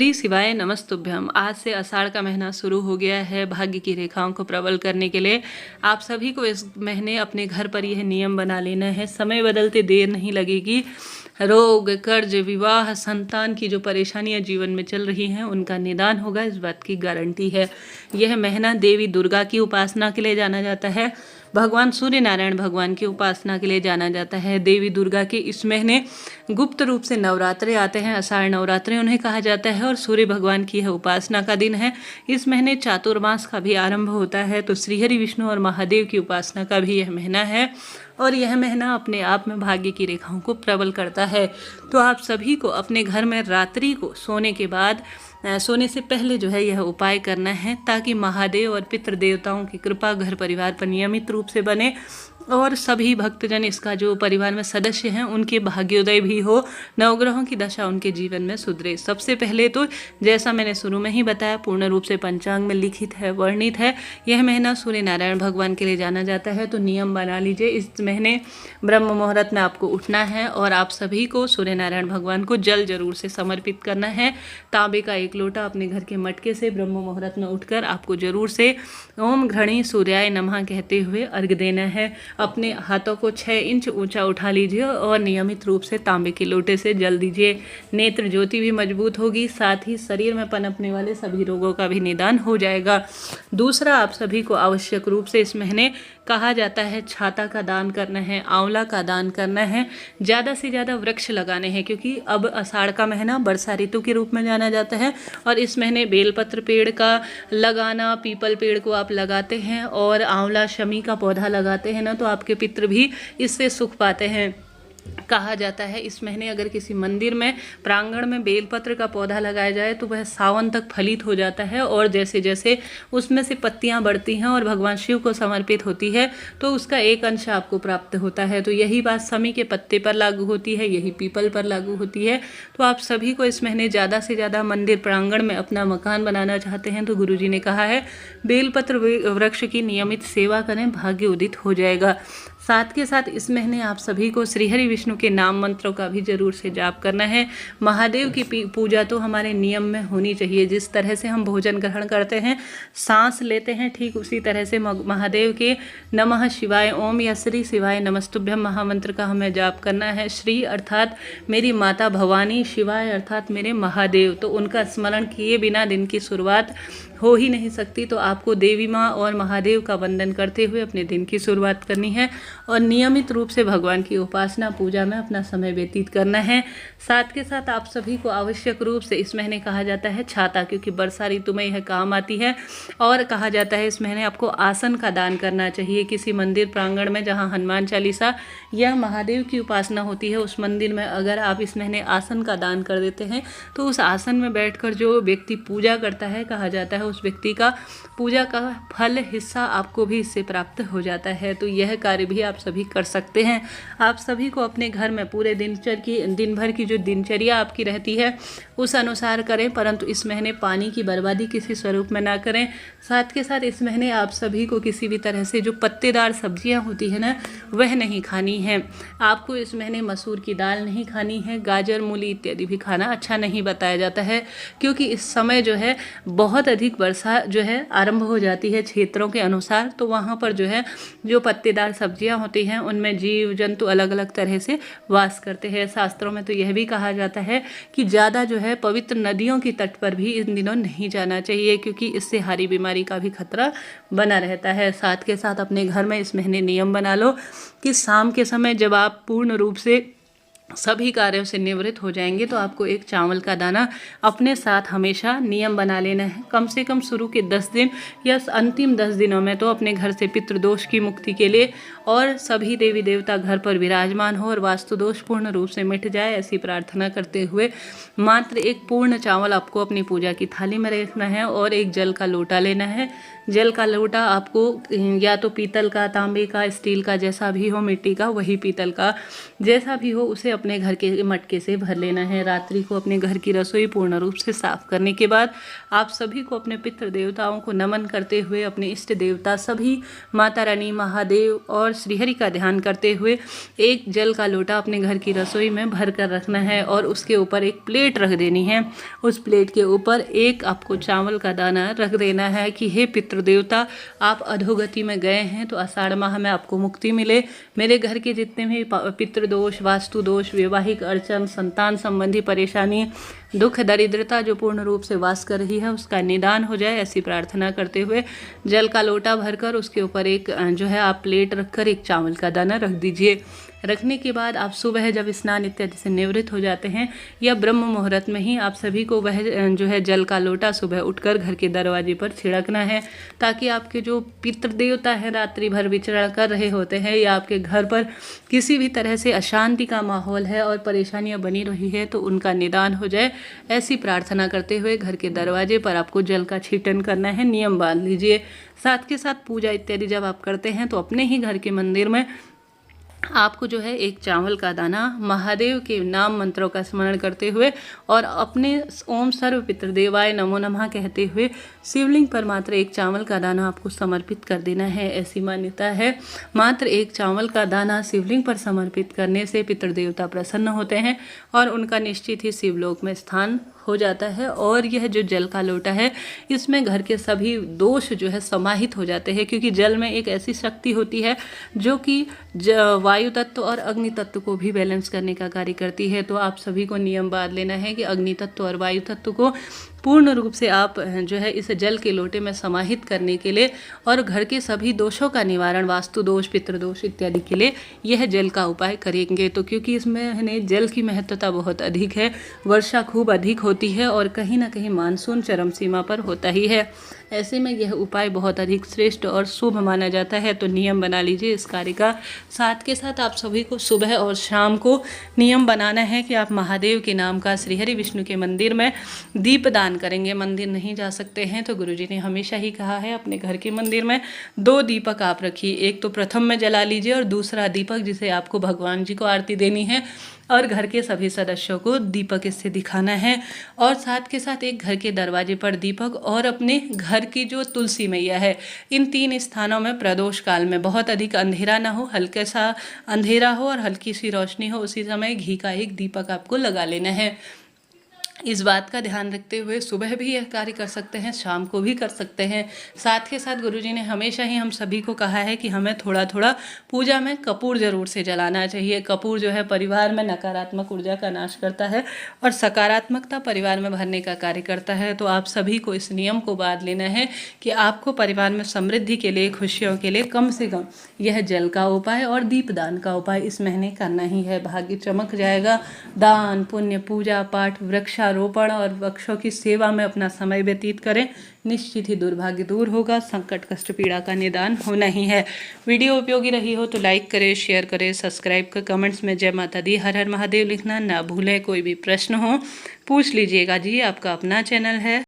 श्री शिवाय नमस्तुभ्यम। आज से आषाढ़ का महीना शुरू हो गया है भाग्य की रेखाओं को प्रबल करने के लिए। आप सभी को इस महीने अपने घर पर यह नियम बना लेना है। समय बदलते देर नहीं लगेगी। रोग, कर्ज, विवाह, संतान की जो परेशानियां जीवन में चल रही हैं उनका निदान होगा, इस बात की गारंटी है। यह महीना देवी दुर्गा की उपासना के लिए जाना जाता है। भगवान सूर्य नारायण भगवान की उपासना के लिए जाना जाता है। देवी दुर्गा के इस महीने गुप्त रूप से नवरात्रे आते हैं, आषाढ़ नवरात्रे उन्हें कहा जाता है, और सूर्य भगवान की यह उपासना का दिन है। इस महीने चातुर्मास का भी आरंभ होता है, तो श्रीहरि विष्णु और महादेव की उपासना का भी यह महीना है। और यह महीना अपने आप में भाग्य की रेखाओं को प्रबल करता है। तो आप सभी को अपने घर में रात्रि को सोने के बाद सोने से पहले जो है यह उपाय करना है, ताकि महादेव और पितृ देवताओं की कृपा घर परिवार पर नियमित रूप से बने और सभी भक्तजन, इसका जो परिवार में सदस्य हैं, उनके भाग्योदय भी हो, नवग्रहों की दशा उनके जीवन में सुधरे। सबसे पहले तो जैसा मैंने शुरू में ही बताया, पूर्ण रूप से पंचांग में लिखित है, वर्णित है। यह महीना सूर्य नारायण भगवान के लिए जाना जाता है। तो नियम बना लीजिए, इस महीने ब्रह्म मुहूर्त में आपको उठना है और आप सभी को सूर्य नारायण भगवान को जल जरूर से समर्पित करना है। तांबे का एक लोटा अपने घर के मटके से ब्रह्म मुहूर्त में उठकर आपको जरूर से ओम घृणी सूर्याय नमः कहते हुए अर्घ्य देना है। अपने हाथों को 6 इंच ऊंचा उठा लीजिए और नियमित रूप से तांबे के लोटे से जल दीजिए। नेत्र ज्योति भी मजबूत होगी, साथ ही शरीर में पनपने वाले सभी रोगों का भी निदान हो जाएगा। दूसरा, आप सभी को आवश्यक रूप से इस महीने कहा जाता है छाता का दान करना है, आंवला का दान करना है, ज़्यादा से ज़्यादा वृक्ष लगाने हैं, क्योंकि अब आषाढ़ का महीना वर्षा ऋतु के रूप में जाना जाता है। और इस महीने बेलपत्र पेड़ का लगाना, पीपल पेड़ को आप लगाते हैं और आंवला शमी का पौधा लगाते हैं ना, तो आपके पितृ भी इससे सुख पाते हैं। कहा जाता है इस महीने अगर किसी मंदिर में प्रांगण में बेलपत्र का पौधा लगाया जाए तो वह सावन तक फलित हो जाता है, और जैसे जैसे उसमें से पत्तियां बढ़ती हैं और भगवान शिव को समर्पित होती है तो उसका एक अंश आपको प्राप्त होता है। तो यही बात शमी के पत्ते पर लागू होती है, यही पीपल पर लागू होती है। तो आप सभी को इस महीने ज़्यादा से ज़्यादा मंदिर प्रांगण में अपना मकान बनाना चाहते हैं तो गुरुजी ने कहा है बेलपत्र वृक्ष की नियमित सेवा करें, भाग्य उदित हो जाएगा। साथ के साथ इस महीने आप सभी को श्रीहरि विष्णु के नाम मंत्रों का भी जरूर से जाप करना है। महादेव की पूजा तो हमारे नियम में होनी चाहिए। जिस तरह से हम भोजन ग्रहण करते हैं, सांस लेते हैं, ठीक उसी तरह से महादेव के नमः शिवाय ओम या श्री शिवाय नमस्तुभ्यम महामंत्र का हमें जाप करना है। श्री अर्थात मेरी माता भवानी, शिवाय अर्थात मेरे महादेव, तो उनका स्मरण किए बिना दिन की शुरुआत हो ही नहीं सकती। तो आपको देवी माँ और महादेव का वंदन करते हुए अपने दिन की शुरुआत करनी है और नियमित रूप से भगवान की उपासना पूजा में अपना समय व्यतीत करना है। साथ के साथ आप सभी को आवश्यक रूप से इस महीने कहा जाता है छाता, क्योंकि वर्षा ऋतु में यह काम आती है। और कहा जाता है इस महीने आपको आसन का दान करना चाहिए। किसी मंदिर प्रांगण में जहाँ हनुमान चालीसा या महादेव की उपासना होती है, उस मंदिर में अगर आप इस महीने आसन का दान कर देते हैं तो उस आसन में बैठकर जो व्यक्ति पूजा करता है, कहा जाता है उस व्यक्ति का पूजा का फल हिस्सा आपको भी इससे प्राप्त हो जाता है। तो यह कार्य भी आप सभी कर सकते हैं। आप सभी को अपने घर में पूरे दिन भर की जो दिनचर्या आपकी रहती है उस अनुसार करें, परंतु इस महीने पानी की बर्बादी किसी स्वरूप में ना करें। साथ के साथ इस महीने आप सभी को किसी भी तरह से जो पत्तेदार सब्जियां होती है ना, वह नहीं खानी है। आपको इस महीने मसूर की दाल नहीं खानी है, गाजर, मूली इत्यादि भी खाना अच्छा नहीं बताया जाता है, क्योंकि इस समय जो है बहुत अधिक वर्षा जो है आरंभ हो जाती है क्षेत्रों के अनुसार। तो वहाँ पर जो है जो पत्तेदार सब्जियां होती हैं उनमें जीव जंतु अलग अलग तरह से वास करते हैं। शास्त्रों में तो यह भी कहा जाता है कि ज़्यादा जो है पवित्र नदियों की तट पर भी इन दिनों नहीं जाना चाहिए, क्योंकि इससे हारी बीमारी का भी खतरा बना रहता है। साथ के साथ अपने घर में इस महीने नियम बना लो कि शाम के समय जब आप पूर्ण रूप से सभी कार्यों से निवृत्त हो जाएंगे तो आपको एक चावल का दाना अपने साथ हमेशा नियम बना लेना है। कम से कम शुरू के 10 दिन या अंतिम 10 दिनों में तो अपने घर से पितृदोष की मुक्ति के लिए और सभी देवी देवता घर पर विराजमान हो और वास्तु दोष पूर्ण रूप से मिट जाए, ऐसी प्रार्थना करते हुए मात्र एक पूर्ण चावल आपको अपनी पूजा की थाली में रखना है और एक जल का लोटा लेना है। जल का लोटा आपको या तो पीतल का, तांबे का, स्टील का, जैसा भी हो, मिट्टी का, वही पीतल का जैसा भी हो, उसे अपने घर के मटके से भर लेना है। रात्रि को अपने घर की रसोई पूर्ण रूप से साफ करने के बाद आप सभी को अपने पितृ देवताओं को नमन करते हुए अपने इष्ट देवता सभी माता रानी, महादेव और श्रीहरि का ध्यान करते हुए एक जल का लोटा अपने घर की रसोई में भर कर रखना है और उसके ऊपर एक प्लेट रख देनी है। उस प्लेट के ऊपर एक आपको चावल का दाना रख देना है कि हे पितृदेवता, आप अधोगति में गए हैं तो आषाढ़ माह में आपको मुक्ति मिले। मेरे घर के जितने भी पितृदोष, वास्तु दोष, वैवाहिक अड़चन, संतान संबंधी परेशानी, दुख, दरिद्रता जो पूर्ण रूप से वास कर रही है उसका निदान हो जाए, ऐसी प्रार्थना करते हुए जल का लोटा भरकर उसके ऊपर एक जो है आप प्लेट रखकर एक चावल का दाना रख दीजिए। रखने के बाद आप सुबह जब स्नान इत्यादि से निवृत्त हो जाते हैं या ब्रह्म मुहूर्त में ही आप सभी को वह जो है जल का लोटा सुबह उठकर घर के दरवाजे पर छिड़कना है, ताकि आपके जो पितृदेवता हैं रात्रि भर विचरण कर रहे होते हैं या आपके घर पर किसी भी तरह से अशांति का माहौल है और परेशानियां बनी रही है तो उनका निदान हो जाए, ऐसी प्रार्थना करते हुए घर के दरवाजे पर आपको जल का छींटन करना है। नियम बांध लीजिए। साथ के साथ पूजा इत्यादि जब आप करते हैं तो अपने ही घर के मंदिर में आपको जो है एक चावल का दाना महादेव के नाम मंत्रों का स्मरण करते हुए और अपने ओम सर्व पितृदेवाय नमो नमः कहते हुए शिवलिंग पर मात्र एक चावल का दाना आपको समर्पित कर देना है। ऐसी मान्यता है, मात्र एक चावल का दाना शिवलिंग पर समर्पित करने से पितृदेवता प्रसन्न होते हैं और उनका निश्चित ही शिवलोक में स्थान हो जाता है। और यह जो जल का लोटा है इसमें घर के सभी दोष जो है समाहित हो जाते हैं, क्योंकि जल में एक ऐसी शक्ति होती है जो कि वायु तत्व और अग्नि तत्व को भी बैलेंस करने का कार्य करती है। तो आप सभी को नियम बांध लेना है कि अग्नि तत्व और वायु तत्व को पूर्ण रूप से आप जो है इस जल के लोटे में समाहित करने के लिए और घर के सभी दोषों का निवारण, वास्तु दोष, पितृदोष इत्यादि के लिए यह जल का उपाय करेंगे। तो क्योंकि इसमें जल की महत्वता बहुत अधिक है, वर्षा खूब अधिक होती है और कहीं ना कहीं मानसून चरम सीमा पर होता ही है, ऐसे में यह उपाय बहुत अधिक श्रेष्ठ और शुभ माना जाता है। तो नियम बना लीजिए इस कार्य का। साथ के साथ आप सभी को सुबह और शाम को नियम बनाना है कि आप महादेव के नाम का श्रीहरि विष्णु के मंदिर में दीपदान करेंगे। मंदिर नहीं जा सकते हैं तो गुरुजी ने हमेशा ही कहा है अपने घर के मंदिर में 2 दीपक आप रखिए, एक तो प्रथम में जला लीजिए और दूसरा दीपक जिसे आपको भगवान जी को आरती देनी है और घर के सभी सदस्यों को दीपक इससे दिखाना है। और साथ के साथ एक घर के दरवाजे पर दीपक और अपने घर की जो तुलसी मैया है, इन 3 स्थानों में प्रदोष काल में बहुत अधिक अंधेरा ना हो, हल्का सा अंधेरा हो और हल्की सी रोशनी हो, उसी समय घी का एक दीपक आपको लगा लेना है। इस बात का ध्यान रखते हुए सुबह भी यह कार्य कर सकते हैं, शाम को भी कर सकते हैं। साथ के साथ गुरुजी ने हमेशा ही हम सभी को कहा है कि हमें थोड़ा थोड़ा पूजा में कपूर जरूर से जलाना चाहिए। कपूर जो है परिवार में नकारात्मक ऊर्जा का नाश करता है और सकारात्मकता परिवार में भरने का कार्य करता है। तो आप सभी को इस नियम को बांध लेना है कि आपको परिवार में समृद्धि के लिए, खुशियों के लिए कम से कम यह जल का उपाय और दीपदान का उपाय इस महीने करना ही है। भाग्य चमक जाएगा। दान, पुण्य, पूजा पाठ, वृक्षारोपण और वृक्षों की सेवा में अपना समय व्यतीत करें, निश्चित ही दुर्भाग्य दूर होगा। संकट, कष्ट, पीड़ा का निदान होना ही है। वीडियो उपयोगी रही हो तो लाइक करें, शेयर करें, सब्सक्राइब कर, कमेंट्स में जय माता दी, हर हर महादेव लिखना ना भूलें। कोई भी प्रश्न हो पूछ लीजिएगा जी, आपका अपना चैनल है।